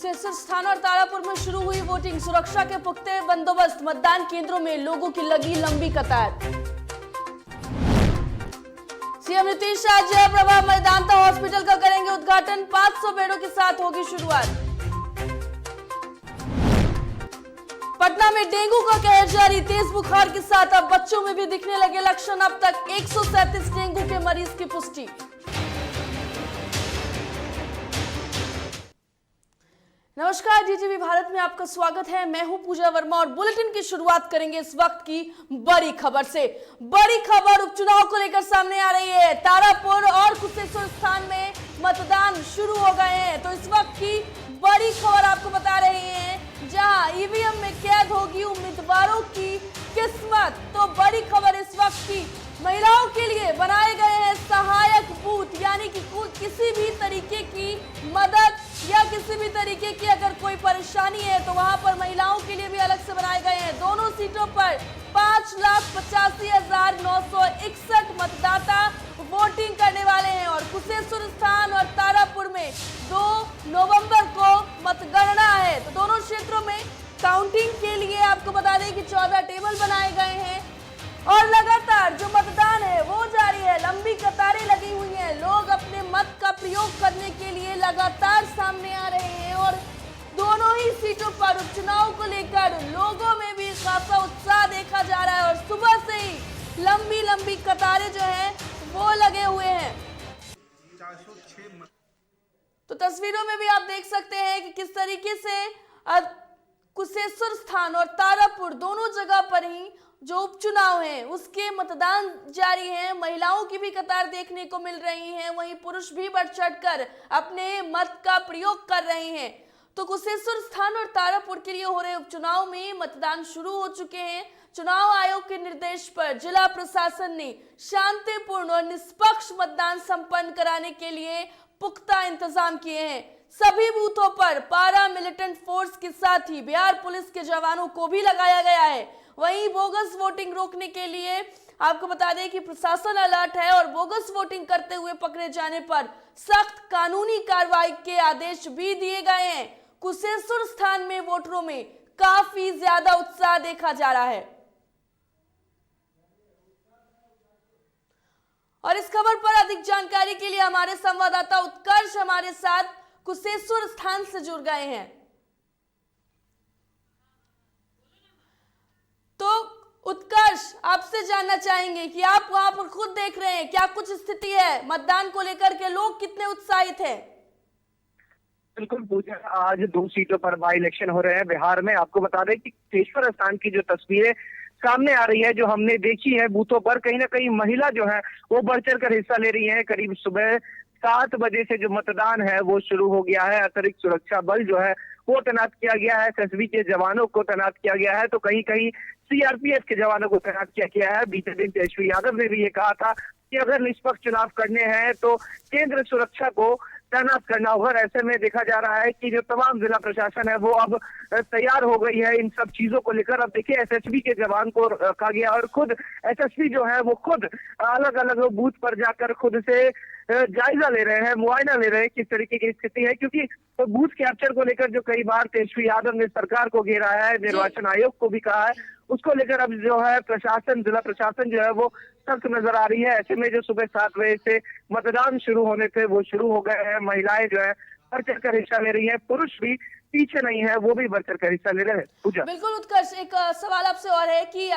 कुशेश्वर स्थान और तारापुर में शुरू हुई वोटिंग। सुरक्षा के पुख्ते बंदोबस्त, मतदान केंद्रों में लोगों की लगी लंबी कतार। सीएम नीतीश आज जयप्रभा मेदांता हॉस्पिटल का करेंगे उद्घाटन। 500 बेडों के साथ होगी शुरुआत। पटना में डेंगू का कहर जारी, तेज बुखार के साथ अब बच्चों में भी दिखने लगे लक्षण। अब तक 137 डेंगू के मरीज की पुष्टि। नमस्कार, डीटीवी भारत में आपका स्वागत है। मैं हूं पूजा वर्मा और बुलेटिन की शुरुआत करेंगे इस वक्त की बड़ी खबर से। बड़ी खबर उपचुनाव को लेकर सामने आ रही है। तारापुर और कुशेश्वर स्थान में मतदान शुरू हो गए हैं, तो इस वक्त की बड़ी खबर आपको बता रहे हैं, जहां ईवीएम में कैद होगी उम्मीदवारों की किस्मत। तो बड़ी खबर इस वक्त की, महिलाओं के लिए बनाए गए हैं सहायक बूथ, यानी कि किसी भी तरीके की मदद या किसी भी तरीके की अगर कोई परेशानी है तो वहां पर महिलाओं के लिए भी अलग से बनाए गए हैं। दोनों सीटों पर 5,85,961 मतदाता वोटिंग करने वाले हैं और कुशेश्वर स्थान और तारापुर में 2 नवंबर को मतगणना है। तो दोनों क्षेत्रों में काउंटिंग के लिए आपको बता दें कि 14 टेबल बनाए गए हैं और लगातार जो मतदान है वो जारी है। लंबी कतारें लगी हुई हैं, लोग अपने मत का प्रयोग करने के लिए लगातार सामने आ रहे हैं और दोनों ही सीटों पर उपचुनाव को लेकर लोगों में भी खासा उत्साह देखा जा रहा है और सुबह से ही लंबी लंबी कतारें जो हैं वो लगे हुए हैं। तो तस्वीरों में भी आप देख सकते हैं कि किस तरीके से कुशेश्वर स्थान और तारापुर दोनों जगह पर ही जो उपचुनाव है उसके मतदान जारी है। महिलाओं की भी कतार देखने को मिल रही है, वहीं पुरुष भी बढ़ चढ़कर अपने मत का प्रयोग कर रहे हैं। तो कुशेश्वर स्थान और तारापुर के लिए हो रहे उपचुनाव में मतदान शुरू हो चुके हैं। चुनाव आयोग के निर्देश पर जिला प्रशासन ने शांतिपूर्ण और निष्पक्ष मतदान संपन्न कराने के लिए पुख्ता इंतजाम किए हैं। सभी बूथों पर पारा मिलिटेंट फोर्स के साथ ही बिहार पुलिस के जवानों को भी लगाया गया है। वहीं बोगस वोटिंग रोकने के लिए आपको बता दें कि प्रशासन अलर्ट है और बोगस वोटिंग करते हुए पकड़े जाने पर सख्त कानूनी कार्रवाई के आदेश भी दिए गए हैं। कुशेश्वर स्थान में वोटरों में काफी ज्यादा उत्साह देखा जा रहा है और इस खबर पर अधिक जानकारी के लिए हमारे संवाददाता उत्कर्ष हमारे साथ कुशेश्वर स्थान से जुड़ गए हैं। तो उत्कर्ष, आपसे जानना चाहेंगे कि आप वहां पर खुद देख रहे हैं, क्या कुछ स्थिति है मतदान को लेकर के, लोग कितने उत्साहित हैं? बिल्कुल पूजा, आज 2 सीटों पर बाई इलेक्शन हो रहे हैं बिहार में। आपको बता दें कि कुशेश्वर स्थान की जो तस्वीरें सामने आ रही है, जो हमने देखी है बूथों पर, कहीं ना कहीं महिला जो है वो बढ़ चढ़ कर हिस्सा ले रही है। करीब सुबह 7 बजे से जो मतदान है वो शुरू हो गया है। अतिरिक्त सुरक्षा बल जो है वो तैनात किया गया है, एसएसबी के जवानों को तैनात किया गया है, तो कहीं कहीं सीआरपीएफ के जवानों को तैनात किया गया है। बीते दिन तेजस्वी यादव ने भी ये कहा था कि अगर निष्पक्ष चुनाव करने हैं तो केंद्र सुरक्षा को तैनात करना होगा। ऐसे में देखा जा रहा है कि जो तमाम जिला प्रशासन है वो अब तैयार हो गई है इन सब चीजों को लेकर। अब देखिए, एसएसबी के जवान को रखा गया और खुद एसएसपी जो है वो खुद अलग अलग बूथ पर जाकर खुद से जायजा ले रहे हैं, मुआयना ले रहे हैं किस तरीके की स्थिति है, क्योंकि तो बूथ कैप्चर को लेकर जो कई बार तेजस्वी यादव ने सरकार को घेरा है, निर्वाचन आयोग को भी कहा है, उसको लेकर अब जो है प्रशासन, जिला प्रशासन जो है वो सख्त नजर आ रही है। ऐसे में जो सुबह 7 बजे से मतदान शुरू होने थे वो शुरू हो गए हैं। महिलाएं जो है बढ़ चढ़कर हिस्सा ले रही है, पुरुष भी पीछे नहीं है, वो भी बढ़ चढ़कर हिस्सा ले रहे हैं। पूजा, बिल्कुल उत्कर्ष, एक सवाल आपसे और है कि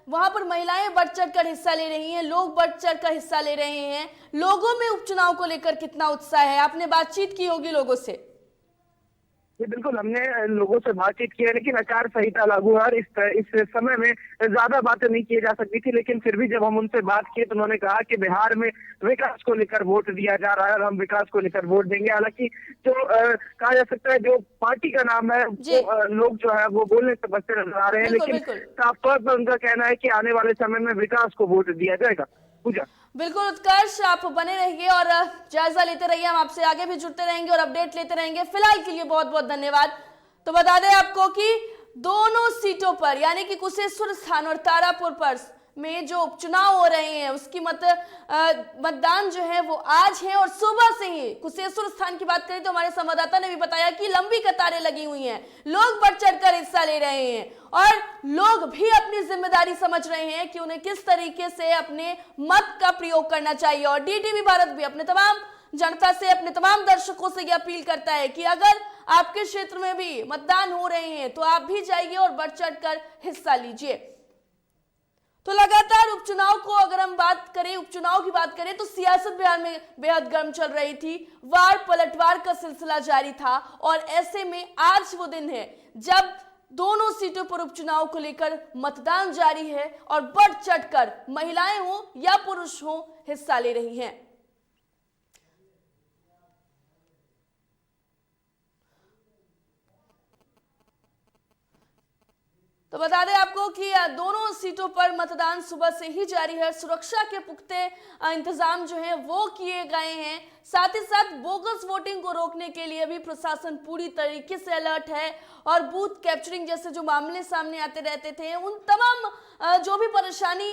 वहां पर महिलाएं बढ़ चढ़कर हिस्सा ले रही हैं, लोग बढ़ चढ़कर हिस्सा ले रहे हैं, लोगों में उपचुनाव को लेकर कितना उत्साह है? आपने बातचीत की होगी लोगों से? ये बिल्कुल, हमने लोगों से बातचीत की है, लेकिन आचार संहिता लागू है और इस समय में ज्यादा बातें नहीं की जा सकती थी, लेकिन फिर भी जब हम उनसे बात किए तो उन्होंने कहा कि बिहार में विकास को लेकर वोट दिया जा रहा है और हम विकास को लेकर वोट देंगे। हालांकि जो कहा जा सकता है जो पार्टी का नाम है वो लोग जो है वो बोलने से बचते नजर आ रहे हैं, लेकिन साफ तौर पर उनका कहना है कि आने वाले समय में विकास को वोट दिया जाएगा। पूजा, बिल्कुल उत्कर्ष, आप बने रहिए और जायजा लेते रहिए, हम आपसे आगे भी जुड़ते रहेंगे और अपडेट लेते रहेंगे। फिलहाल के लिए बहुत बहुत धन्यवाद। तो बता दें आपको कि दोनों सीटों पर यानी कि कुशेश्वर स्थान और तारापुर पर में जो उपचुनाव हो रहे हैं उसकी मतदान जो है वो आज है और सुबह से ही कुशेश्वर स्थान की बात करें तो हमारे संवाददाता ने भी बताया कि लंबी कतारें लगी हुई हैं, लोग बढ़ चढ़कर हिस्सा ले रहे हैं और लोग भी अपनी जिम्मेदारी समझ रहे हैं कि उन्हें किस तरीके से अपने मत का प्रयोग करना चाहिए। और डीटीवी भारत भी अपने तमाम जनता से, अपने तमाम दर्शकों से यह अपील करता है कि अगर आपके क्षेत्र में भी मतदान हो रहे हैं तो आप भी जाइए और बढ़ चढ़कर हिस्सा लीजिए। तो लगातार उपचुनाव को अगर हम बात करें, उपचुनाव की बात करें तो सियासत बिहार में बेहद गर्म चल रही थी, वार पलटवार का सिलसिला जारी था और ऐसे में आज वो दिन है जब दोनों सीटों पर उपचुनाव को लेकर मतदान जारी है और बढ़ चढ़कर महिलाएं हो या पुरुष हो हिस्सा ले रही हैं। तो बता दें आपको कि दोनों सीटों पर मतदान सुबह से ही जारी है। सुरक्षा के पुख्ते इंतजाम जो है वो किए गए हैं, साथ ही साथ बोगस वोटिंग को रोकने के लिए भी प्रशासन पूरी तरीके से अलर्ट है और बूथ कैप्चरिंग जैसे जो मामले सामने आते रहते थे उन तमाम जो भी परेशानी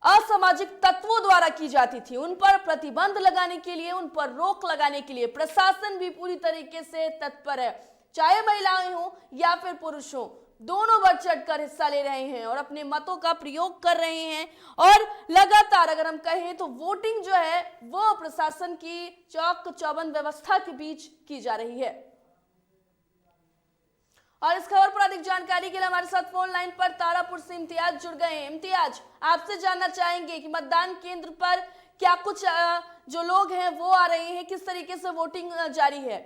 असामाजिक तत्वों द्वारा की जाती थी उन पर प्रतिबंध लगाने के लिए, उन पर रोक लगाने के लिए प्रशासन भी पूरी तरीके से तत्पर है। चाहे महिलाएं हो या फिर पुरुष हो, दोनों बढ़ चढ़कर हिस्सा ले रहे हैं और अपने मतों का प्रयोग कर रहे हैं। और लगातार अगर हम कहें तो वोटिंग जो है वो प्रशासन की चौक चौबंद व्यवस्था के बीच की जा रही है। और इस खबर पर अधिक जानकारी के लिए हमारे साथ फोन लाइन पर तारापुर से इम्तियाज जुड़ गए हैं। इम्तियाज, आपसे जानना चाहेंगे कि मतदान केंद्र पर क्या कुछ जो लोग हैं वो आ रहे हैं, किस तरीके से वोटिंग जारी है?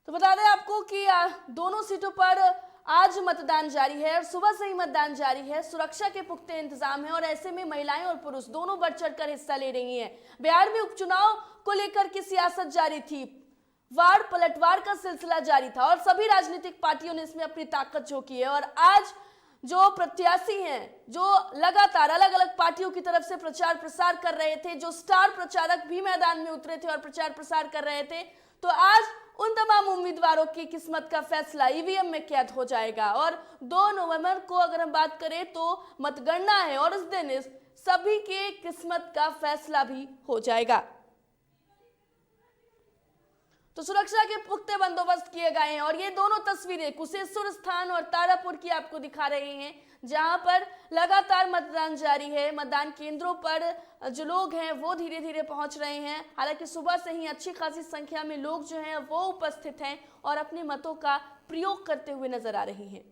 तो बता दें आपको कि दोनों सीटों पर आज मतदान जारी है और सुबह से ही मतदान जारी है। सुरक्षा के पुख्ते इंतजाम है और ऐसे में महिलाएं और पुरुष दोनों बढ़ चढ़कर हिस्सा ले रही हैं। बिहार में उपचुनाव को लेकर की सियासत जारी थी, वार पलटवार का सिलसिला जारी था और सभी राजनीतिक पार्टियों ने इसमें अपनी ताकत झोंकी है। और आज जो प्रत्याशी हैं, जो लगातार अलग अलग पार्टियों की तरफ से प्रचार प्रसार कर रहे थे, जो स्टार प्रचारक भी मैदान में उतरे थे और प्रचार प्रसार कर रहे थे, तो आज उन तमाम उम्मीदवारों की किस्मत का फैसला ईवीएम में कैद हो जाएगा। और 2 नवंबर को अगर हम बात करें तो मतगणना है और उस दिन इस सभी के किस्मत का फैसला भी हो जाएगा। तो सुरक्षा के पुख्ते बंदोबस्त किए गए हैं और ये दोनों तस्वीरें कुशेश्वर स्थान और तारापुर की आपको दिखा रहे हैं, जहां पर लगातार मतदान जारी है। मतदान केंद्रों पर जो लोग हैं वो धीरे धीरे पहुंच रहे हैं। हालांकि सुबह से ही अच्छी खासी संख्या में लोग जो हैं वो उपस्थित हैं और अपने मतों का प्रयोग करते हुए नजर आ रहे हैं।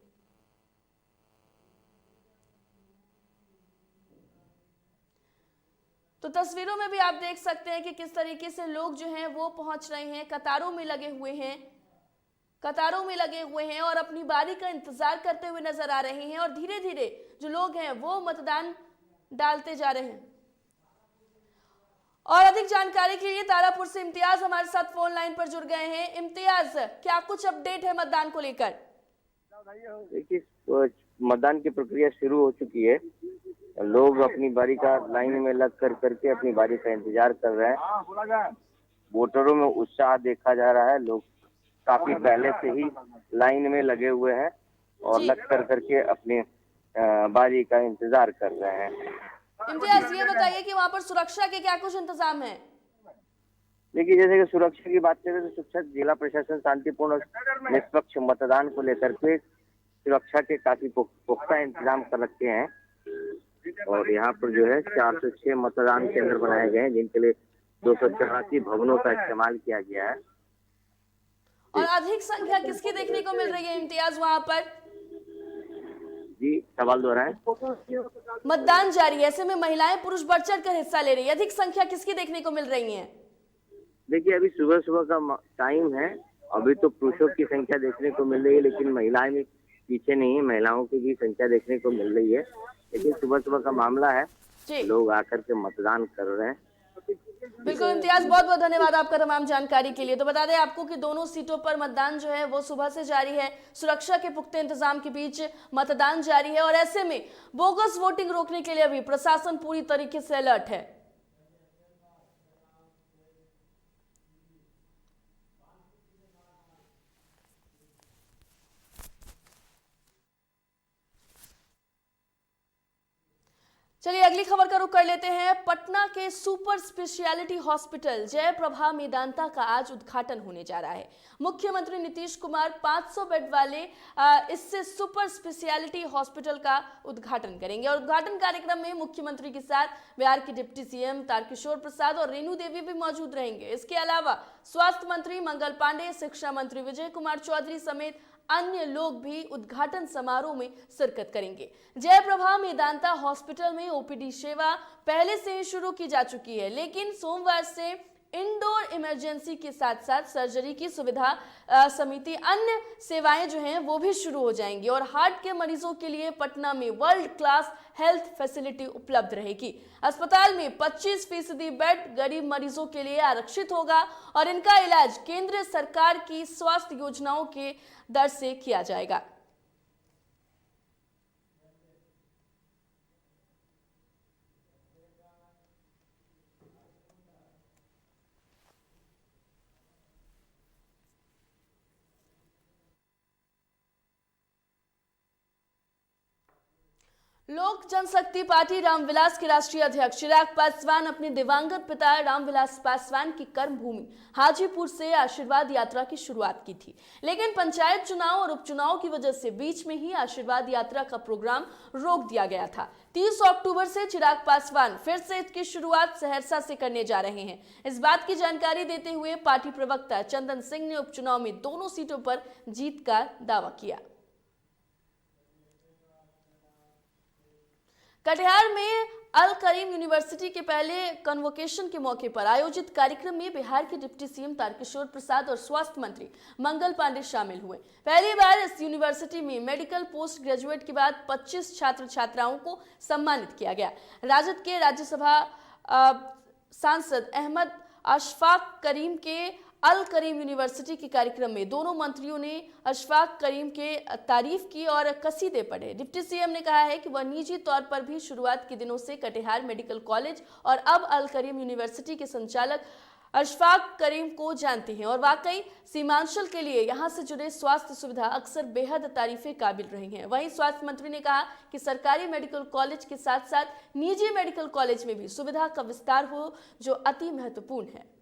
तो तस्वीरों में भी आप देख सकते हैं कि किस तरीके से लोग जो हैं वो पहुंच रहे हैं, कतारों में लगे हुए हैं और अपनी बारी का इंतजार करते हुए नजर आ रहे हैं और धीरे धीरे जो लोग हैं वो मतदान डालते जा रहे हैं। और अधिक जानकारी के लिए तारापुर से इम्तियाज हमारे साथ फोन लाइन पर जुड़ गए हैं। इम्तियाज, क्या कुछ अपडेट है मतदान को लेकर? देखिए, मतदान की प्रक्रिया शुरू हो चुकी है। लोग अपनी बारी का लाइन में लग करके अपनी बारी का इंतजार कर रहे हैं। वोटरों में उत्साह देखा जा रहा है। लोग काफी पहले से ही लाइन में लगे हुए हैं और लग करके अपनी बारी का इंतजार कर रहे हैं। इम्तियाज, ये बताइए कि वहाँ पर सुरक्षा के क्या कुछ इंतजाम है? देखिए, जैसे कि सुरक्षा की बात करें तो सुरक्षा जिला प्रशासन शांतिपूर्ण निष्पक्ष मतदान को लेकर के सुरक्षा के काफी पुख्ता इंतजाम कर रखे हैं और यहाँ पर जो है 406 मतदान केंद्र बनाए गए हैं, जिनके लिए 284 भवनों का इस्तेमाल किया गया है। और अधिक संख्या किसकी देखने को मिल रही है इम्तियाज वहाँ पर? जी, सवाल दोहराएं। मतदान जारी है, ऐसे में महिलाएं पुरुष बढ़ चढ़ कर हिस्सा ले रही है, अधिक संख्या किसकी देखने को मिल रही है? देखिए, अभी सुबह सुबह का टाइम है, अभी तो पुरुषों की संख्या देखने को मिल रही है, लेकिन महिलाएं भी पीछे नहीं है, महिलाओं की भी संख्या देखने को मिल रही है। लेकिन सुबह सुबह का मामला है, लोग आकर के मतदान कर रहे हैं बिल्कुल इम्तियाज, बहुत बहुत धन्यवाद आपका तमाम जानकारी के लिए। तो बता दें आपको कि दोनों सीटों पर मतदान जो है वो सुबह से जारी है। सुरक्षा के पुख्ते इंतजाम के बीच मतदान जारी है और ऐसे में बोगस वोटिंग रोकने के लिए भी प्रशासन पूरी तरीके से अलर्ट है। चलिए अगली खबर का रुख कर लेते हैं। पटना के super speciality hospital Jayprabha Medanta का आज उद्घाटन होने जा रहा है। मुख्यमंत्री नीतीश कुमार 500 बेड वाले इससे सुपर स्पेशलिटी हॉस्पिटल का उद्घाटन करेंगे और उद्घाटन कार्यक्रम में मुख्यमंत्री के साथ बिहार के डिप्टी सीएम तारकिशोर प्रसाद और रेणु देवी भी मौजूद रहेंगे। इसके अलावा स्वास्थ्य मंत्री मंगल पांडे, शिक्षा मंत्री विजय कुमार चौधरी समेत अन्य लोग भी उद्घाटन समारोह में शिरकत करेंगे। जयप्रभा मेदांता हॉस्पिटल में ओपीडी सेवा पहले से ही शुरू की जा चुकी है, लेकिन सोमवार से इंडोर इमरजेंसी के साथ साथ सर्जरी की सुविधा समिति अन्य सेवाएं जो हैं वो भी शुरू हो जाएंगी और हार्ट के मरीजों के लिए पटना में वर्ल्ड क्लास हेल्थ फैसिलिटी उपलब्ध रहेगी। अस्पताल में 25% बेड गरीब मरीजों के लिए आरक्षित होगा और इनका इलाज केंद्र सरकार की स्वास्थ्य योजनाओं के दर से किया जाएगा। लोक जनशक्ति पार्टी रामविलास के राष्ट्रीय अध्यक्ष चिराग पासवान अपने दिवंगत पिता रामविलास पासवान की कर्मभूमि हाजीपुर से आशीर्वाद यात्रा की शुरुआत की थी, लेकिन पंचायत चुनाव और उपचुनाव की वजह से बीच में ही आशीर्वाद यात्रा का प्रोग्राम रोक दिया गया था। 30 अक्टूबर से चिराग पासवान फिर से इसकी शुरुआत सहरसा से करने जा रहे हैं। इस बात की जानकारी देते हुए पार्टी प्रवक्ता चंदन सिंह ने उपचुनाव में दोनों सीटों पर जीत का दावा किया। कटिहार में अल करीम यूनिवर्सिटी के पहले कन्वोकेशन के मौके पर आयोजित कार्यक्रम में बिहार के डिप्टी सीएम तारकिशोर प्रसाद और स्वास्थ्य मंत्री मंगल पांडे शामिल हुए। पहली बार इस यूनिवर्सिटी में मेडिकल पोस्ट ग्रेजुएट के बाद 25 छात्र छात्राओं को सम्मानित किया गया। राजद के राज्यसभा सांसद अहमद अशफाक करीम के अल करीम यूनिवर्सिटी के कार्यक्रम में दोनों मंत्रियों ने अशफाक करीम के तारीफ की और कसीदे पढ़े। डिप्टी सीएम ने कहा है कि वह निजी तौर पर भी शुरुआत के दिनों से कटिहार मेडिकल कॉलेज और अब अल करीम यूनिवर्सिटी के संचालक अशफाक करीम को जानते हैं और वाकई सीमांचल के लिए यहां से जुड़े स्वास्थ्य सुविधा अक्सर बेहद तारीफे काबिल रही हैं। वहीं स्वास्थ्य मंत्री ने कहा कि सरकारी मेडिकल कॉलेज के साथ साथ निजी मेडिकल कॉलेज में भी सुविधा का विस्तार हो, जो अति महत्वपूर्ण है।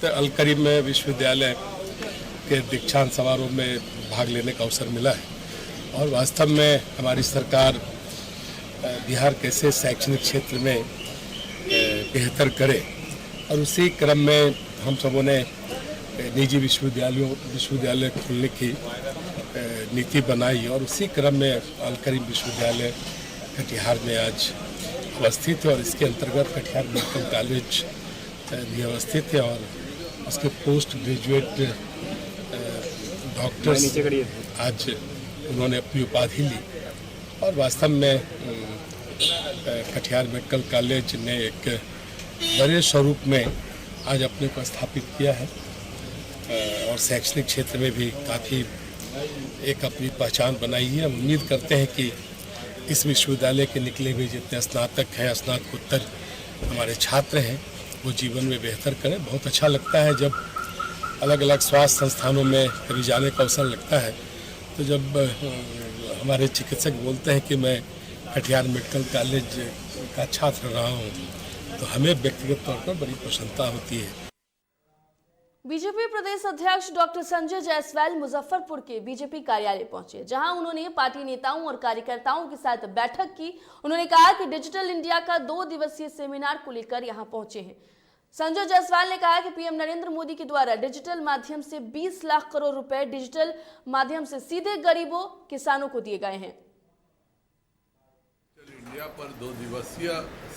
अल करीम विश्वविद्यालय के दीक्षांत समारोह में भाग लेने का अवसर मिला है और वास्तव में हमारी सरकार बिहार कैसे शैक्षणिक क्षेत्र में बेहतर करे और उसी क्रम में हम सबों ने निजी विश्वविद्यालय खोलने की नीति बनाई और उसी क्रम में अल करीम विश्वविद्यालय कटिहार में आज अवस्थित है और इसके अंतर्गत कटिहार मेडिकल कॉलेज भी अवस्थित है और उसके पोस्ट ग्रेजुएट डॉक्टर्स आज उन्होंने अपनी उपाधि ली और वास्तव में कटिहार मेडिकल कॉलेज ने एक बड़े स्वरूप में आज अपने को स्थापित किया है और शैक्षणिक क्षेत्र में भी काफ़ी एक अपनी पहचान बनाई है। हम उम्मीद करते हैं कि इस विश्वविद्यालय के निकले हुए जितने स्नातक हैं, स्नातकोत्तर हमारे छात्र हैं, वो जीवन में बेहतर करें। बहुत अच्छा लगता है जब अलग अलग स्वास्थ्य संस्थानों में कभी जाने का अवसर लगता है तो जब हमारे चिकित्सक बोलते हैं कि मैं कटिहार मेडिकल कॉलेज का छात्र रहा हूँ तो हमें व्यक्तिगत तौर पर बड़ी प्रसन्नता होती है। बीजेपी प्रदेश अध्यक्ष डॉक्टर संजय जायसवाल मुजफ्फरपुर के बीजेपी कार्यालय पहुंचे, जहां उन्होंने पार्टी नेताओं और कार्यकर्ताओं के साथ बैठक की। उन्होंने कहा कि डिजिटल इंडिया का 2 दिवसीय सेमिनार को लेकर यहां पहुंचे हैं। संजय जायसवाल ने कहा कि पीएम नरेंद्र मोदी के द्वारा डिजिटल माध्यम से 20 लाख करोड़ रुपए डिजिटल माध्यम से सीधे गरीबों किसानों को दिए गए हैं। इंडिया पर 2 दिवसीय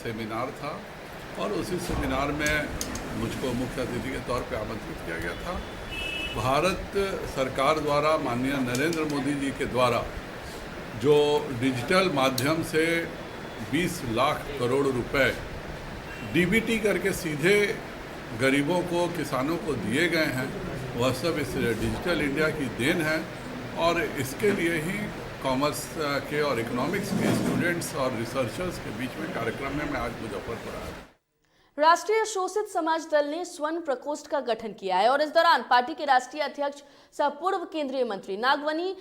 सेमिनार था और उसी सेमिनार में मुझको मुख्य अतिथि के तौर पर आमंत्रित किया गया था। भारत सरकार द्वारा माननीय नरेंद्र मोदी जी के द्वारा जो डिजिटल माध्यम से 20 लाख करोड़ रुपए डीबीटी करके सीधे गरीबों को, किसानों को दिए गए हैं, वह सब इस डिजिटल इंडिया की देन है। और इसके लिए ही कॉमर्स के और इकोनॉमिक्स के स्टूडेंट्स और रिसर्चर्स के बीच में कार्यक्रम में मैं आज मुजफ्फरपुर आया। राष्ट्रीय शोषित समाज दल ने स्वर्ण प्रकोष्ठ का गठन किया है और इस दौरान पार्टी के राष्ट्रीय अध्यक्ष सह पूर्व केंद्रीय मंत्री नागवनी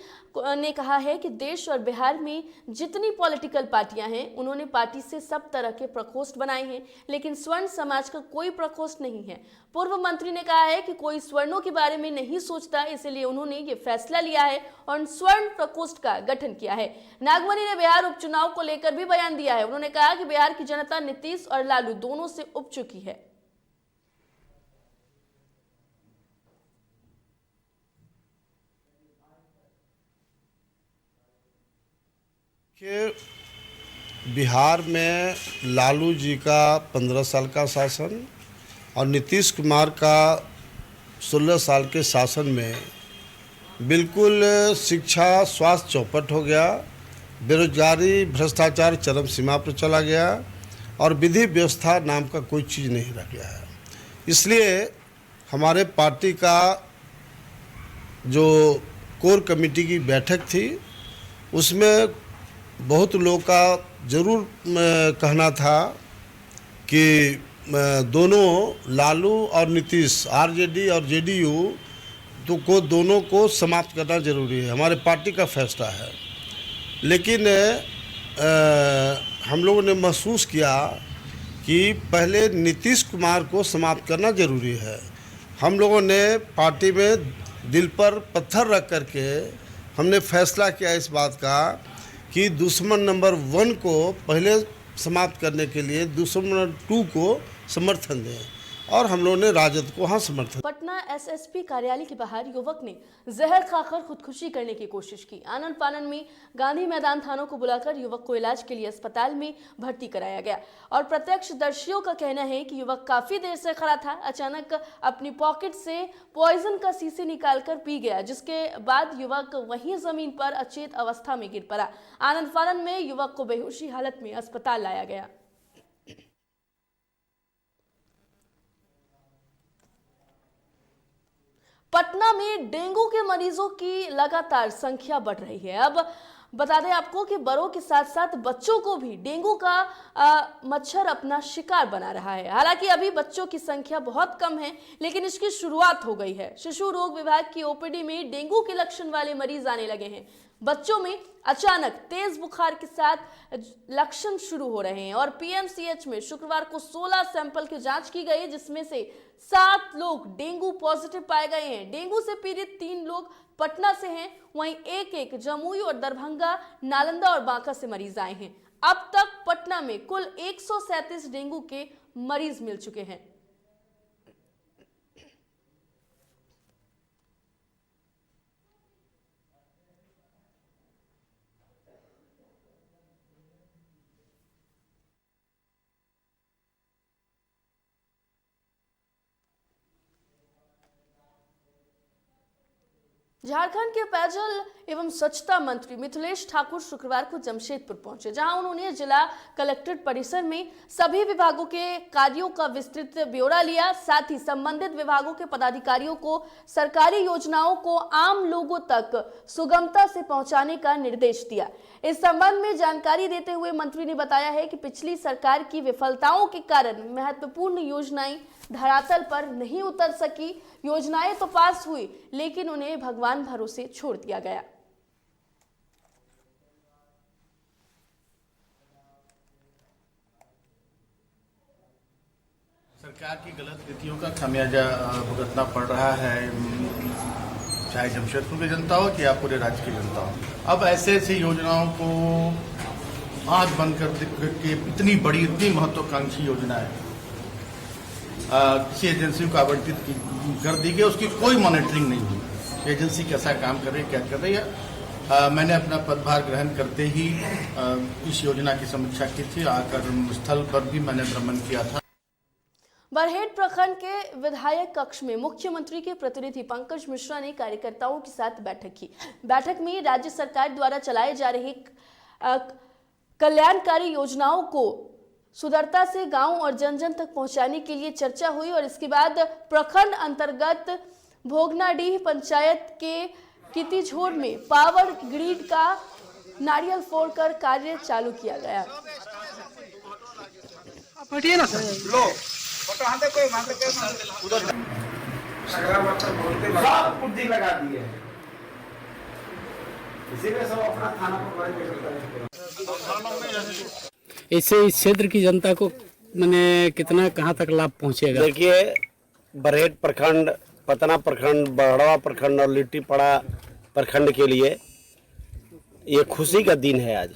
ने कहा है कि देश और बिहार में जितनी पॉलिटिकल पार्टियां हैं उन्होंने पार्टी से सब तरह के प्रकोष्ठ बनाए हैं, लेकिन स्वर्ण समाज का कोई प्रकोष्ठ नहीं है। पूर्व मंत्री ने कहा है कि कोई स्वर्णों के बारे में नहीं सोचता, इसलिए उन्होंने ये फैसला लिया है और स्वर्ण प्रकोष्ठ का गठन किया है। नागवनी ने बिहार उपचुनाव को लेकर भी बयान दिया है। उन्होंने कहा कि बिहार की जनता नीतीश और लालू दोनों से उब चुकी है। कि बिहार में लालू जी का 15 साल का शासन और नीतीश कुमार का 16 साल के शासन में बिल्कुल शिक्षा, स्वास्थ्य चौपट हो गया, बेरोजगारी, भ्रष्टाचार चरम सीमा पर चला गया और विधि व्यवस्था नाम का कोई चीज़ नहीं रह गया है। इसलिए हमारे पार्टी का जो कोर कमेटी की बैठक थी उसमें बहुत लोगों का ज़रूर कहना था कि दोनों लालू और नीतीश, आरजेडी और जेडीयू को दोनों को समाप्त करना जरूरी है, हमारे पार्टी का फैसला है। लेकिन हम लोगों ने महसूस किया कि पहले नीतीश कुमार को समाप्त करना जरूरी है। हम लोगों ने पार्टी में दिल पर पत्थर रख करके हमने फैसला किया इस बात का कि दुश्मन नंबर 1 को पहले समाप्त करने के लिए दुश्मन नंबर 2 को समर्थन दें और हम लोगों ने राजद को हाँ समर्थन। पटना एसएसपी कार्यालय के बाहर युवक ने जहर खाकर खुदकुशी करने की कोशिश की। आनन फानन में गांधी मैदान थानों को बुलाकर युवक को इलाज के लिए अस्पताल में भर्ती कराया गया और प्रत्यक्षदर्शियों का कहना है कि युवक काफी देर से खड़ा था, अचानक अपनी पॉकेट से पॉइजन का शीशी निकालकर पी गया, जिसके बाद युवक वहीं जमीन पर अचेत अवस्था में गिर पड़ा। आनन फानन में युवक को बेहोशी हालत में अस्पताल लाया गया। पटना में डेंगू के मरीजों की लगातार संख्या बढ़ रही है। अब बता दें आपको कि बड़ों के साथ साथ बच्चों को भी डेंगू का मच्छर अपना शिकार बना रहा है। हालांकि अभी बच्चों की संख्या बहुत कम है, लेकिन इसकी शुरुआत हो गई है। शिशु रोग विभाग की ओपीडी में डेंगू के लक्षण वाले मरीज आने लगे हैं। बच्चों में अचानक तेज बुखार के साथ लक्षण शुरू हो रहे हैं और पीएमसीएच में शुक्रवार को 16 सैंपल की जांच की गई, जिसमें से 7 लोग डेंगू पॉजिटिव पाए गए हैं। डेंगू से पीड़ित 3 लोग पटना से हैं, वहीं एक जमुई और दरभंगा, नालंदा और बांका से मरीज आए हैं। अब तक पटना में कुल 137 डेंगू के मरीज मिल चुके हैं। झारखंड के पेयजल एवं स्वच्छता मंत्री मिथिलेश ठाकुर शुक्रवार को जमशेदपुर पहुंचे, जहां उन्होंने जिला कलेक्ट्रेट परिसर में सभी विभागों के कार्यों का विस्तृत ब्यौरा लिया। साथ ही संबंधित विभागों के पदाधिकारियों को सरकारी योजनाओं को आम लोगों तक सुगमता से पहुंचाने का निर्देश दिया। इस संबंध में जानकारी देते हुए मंत्री ने बताया है कि पिछली सरकार की विफलताओं के कारण महत्वपूर्ण योजनाएं धरातल पर नहीं उतर सकी। योजनाएं तो पास हुई, लेकिन उन्हें भगवान भरोसे छोड़ दिया गया। सरकार की गलत नीतियों का खामियाजा भुगतना पड़ रहा है, चाहे जमशेदपुर की जनता हो या पूरे राज्य की जनता हो। अब ऐसे ऐसी योजनाओं को आंख बंद कर के इतनी बड़ी, इतनी महत्वाकांक्षी योजनाएं किसी एजेंसी को आवंटित कर दी गई, उसकी कोई मॉनिटरिंग नहीं हुई। एजेंसी कैसा काम कर रही है, क्या कर रही है। मैंने अपना पदभार ग्रहण करते ही इस योजना की समीक्षा की थी। आकर स्थल पर भी मैंने भ्रमण किया था। बरहेट प्रखंड के विधायक कक्ष में मुख्यमंत्री के प्रतिनिधि पंकज मिश्रा ने कार्यकर्ताओं के साथ बैठक की। बैठक में राज्य सरकार द्वारा चलाए जा रही कल्याणकारी योजनाओं को सुदृढ़ता से गांव और जन जन तक पहुंचाने के लिए चर्चा हुई और इसके बाद प्रखंड अंतर्गत भोगनाडीह पंचायत के कितिझोर में पावर ग्रिड का नारियल फोड़कर कार्य चालू किया गया। लगा दिए इसीलिए सब अपना थाना पर इससे इस क्षेत्र की जनता को मैंने कितना कहाँ तक लाभ पहुँचेगा? देखिए, बरहेट प्रखंड, पतना प्रखंड, बड़वा प्रखंड और लिट्टीपड़ा प्रखंड के लिए ये खुशी का दिन है आज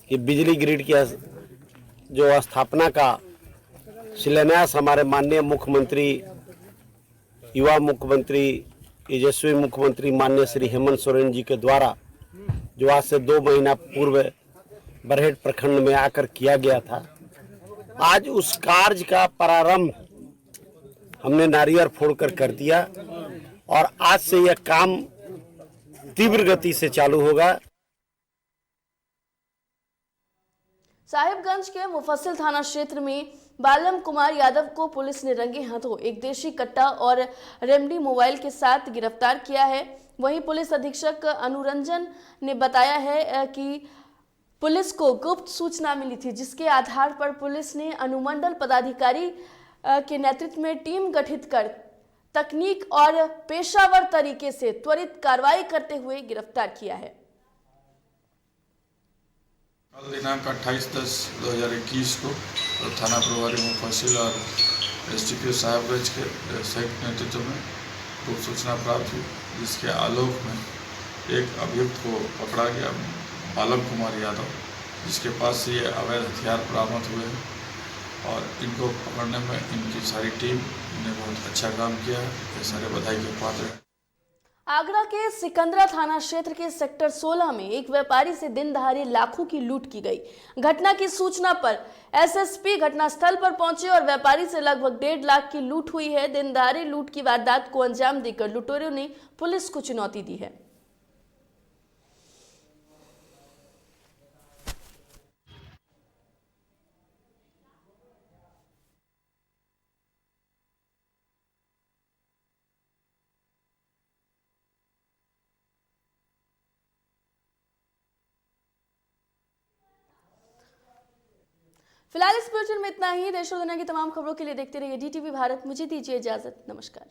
कि बिजली ग्रिड की जो स्थापना का शिलान्यास हमारे माननीय मुख्यमंत्री, युवा मुख्यमंत्री, तेजस्वी मुख्यमंत्री माननीय श्री हेमंत सोरेन जी के द्वारा जो आज से 2 महीना पूर्व बरहेट प्रखंड में आकर किया गया था। आज उस कार्य का प्रारंभ हमने नारियल फोड़कर कर दिया और आज से यह काम तीव्र गति से चालू होगा। साहिबगंज के मुफस्सिल थाना क्षेत्र में बालम कुमार यादव को पुलिस ने रंगे हाथों एक देशी कट्टा और रेमडी मोबाइल के साथ गिरफ्तार किया है। वहीं पुलिस अधीक्षक अनुरंजन ने बताया है कि पुलिस को गुप्त सूचना मिली थी, जिसके आधार पर पुलिस ने अनुमंडल पदाधिकारी के नेतृत्व में टीम गठित कर तकनीक और पेशावर तरीके से त्वरित कार्रवाई करते हुए गिरफ्तार किया है। कल दिनांक 28/10/2021 को थाना प्रभारी मुफस्सिल और एसडीपीओ साहिबगंज के संयुक्त नेतृत्व में गुप्त सूचना प्राप्त हुई, जिसके आलोक में एक अभियुक्त को पकड़ा गया, बालम कुमार यादव, जिसके पास से ये अवैध हथियार बरामद हुए हैं और इनको पकड़ने में इनकी सारी टीम ने बहुत अच्छा काम किया है। ये सारे बधाई के पात्र हैं। आगरा के सिकंदरा थाना क्षेत्र के सेक्टर 16 में एक व्यापारी से दिन दहाड़े लाखों की लूट की गई। घटना की सूचना पर एसएसपी घटनास्थल पर पहुंचे और व्यापारी से लगभग 1.5 लाख की लूट हुई है। दिन दहाड़े लूट की वारदात को अंजाम देकर लुटेरों ने पुलिस को चुनौती दी है। फिलहाल इस बुलेटिन में इतना ही। देश और दुनिया की तमाम खबरों के लिए देखते रहिए DTV भारत। मुझे दीजिए इजाजत। नमस्कार।